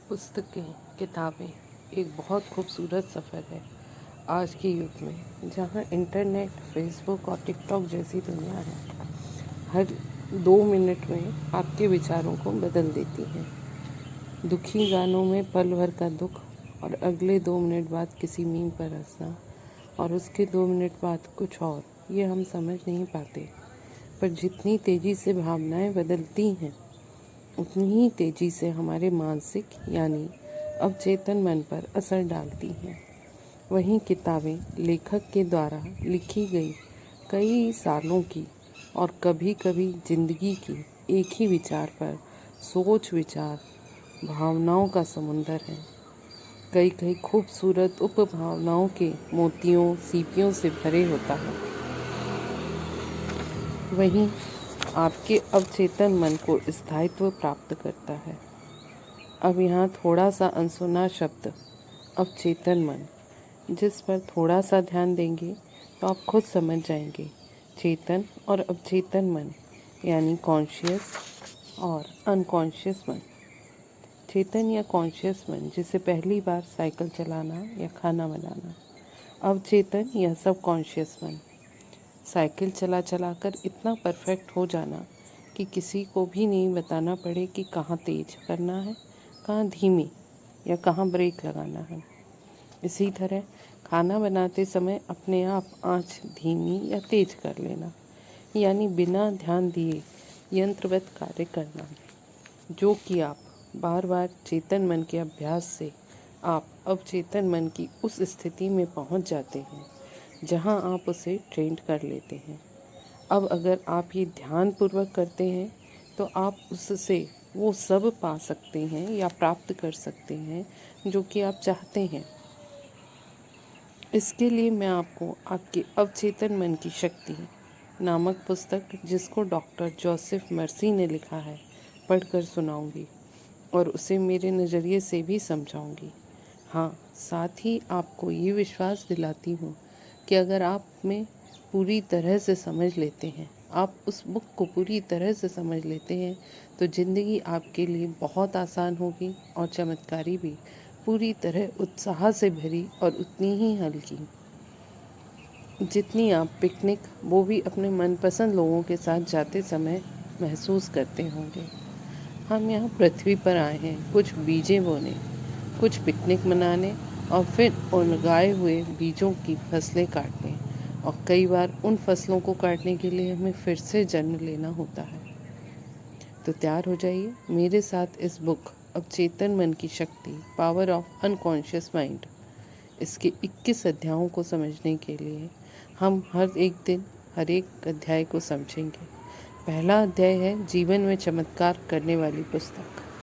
पुस्तकें, किताबें एक बहुत खूबसूरत सफ़र है आज के युग में, जहाँ इंटरनेट, फेसबुक और टिकटॉक जैसी दुनिया है। हर 2 मिनट में आपके विचारों को बदल देती है। दुखी गानों में पल भर का दुख और अगले 2 मिनट बाद किसी मीम पर हंसना और उसके 2 मिनट बाद कुछ और, ये हम समझ नहीं पाते। पर जितनी तेज़ी से भावनाएं बदलती हैं, उतनी ही तेज़ी से हमारे मानसिक यानी अवचेतन मन पर असर डालती हैं। वहीं किताबें लेखक के द्वारा लिखी गई कई सालों की और कभी कभी जिंदगी की एक ही विचार पर सोच विचार भावनाओं का समुंदर है। कई कई खूबसूरत उपभावनाओं के मोतियों सीपियों से भरे होता है। वहीं आपके अवचेतन मन को स्थायित्व प्राप्त करता है। अब यहाँ थोड़ा सा अनसुना शब्द अवचेतन मन, जिस पर थोड़ा सा ध्यान देंगे तो आप खुद समझ जाएंगे। चेतन और अवचेतन मन यानी कॉन्शियस और अनकॉन्शियस मन। चेतन या कॉन्शियस मन, जिसे पहली बार साइकिल चलाना या खाना बनाना। अवचेतन या सब कॉन्शियस मन, साइकिल चला चला कर इतना परफेक्ट हो जाना कि किसी को भी नहीं बताना पड़े कि कहाँ तेज करना है, कहाँ धीमी या कहाँ ब्रेक लगाना है। इसी तरह खाना बनाते समय अपने आप आंच धीमी या तेज कर लेना, यानी बिना ध्यान दिए यंत्रवत कार्य करना, जो कि आप बार बार चेतन मन के अभ्यास से आप अवचेतन मन की उस स्थिति में पहुंच जाते हैं जहां आप उसे ट्रेंड कर लेते हैं। अब अगर आप ये ध्यानपूर्वक करते हैं तो आप उससे वो सब पा सकते हैं या प्राप्त कर सकते हैं जो कि आप चाहते हैं। इसके लिए मैं आपको आपके अवचेतन मन की शक्ति नामक पुस्तक, जिसको डॉक्टर जोसेफ मर्सी ने लिखा है, पढ़कर सुनाऊंगी और उसे मेरे नज़रिए से भी समझाऊंगी। हाँ, साथ ही आपको ये विश्वास दिलाती हूँ कि अगर आप में पूरी तरह से समझ लेते हैं, आप उस बुक को पूरी तरह से समझ लेते हैं, तो ज़िंदगी आपके लिए बहुत आसान होगी और चमत्कारी भी, पूरी तरह उत्साह से भरी और उतनी ही हल्की जितनी आप पिकनिक, वो भी अपने मनपसंद लोगों के साथ जाते समय महसूस करते होंगे। हम यहाँ पृथ्वी पर आए हैं कुछ बीजें बोने, कुछ पिकनिक मनाने और फिर उन उगाए हुए बीजों की फसलें काटने, और कई बार उन फसलों को काटने के लिए हमें फिर से जन्म लेना होता है। तो तैयार हो जाइए मेरे साथ इस बुक अवचेतन मन की शक्ति, पावर ऑफ अनकॉन्शियस माइंड, इसके 21 अध्यायों को समझने के लिए। हम हर एक दिन हर एक अध्याय को समझेंगे। पहला अध्याय है जीवन में चमत्कार करने वाली पुस्तक।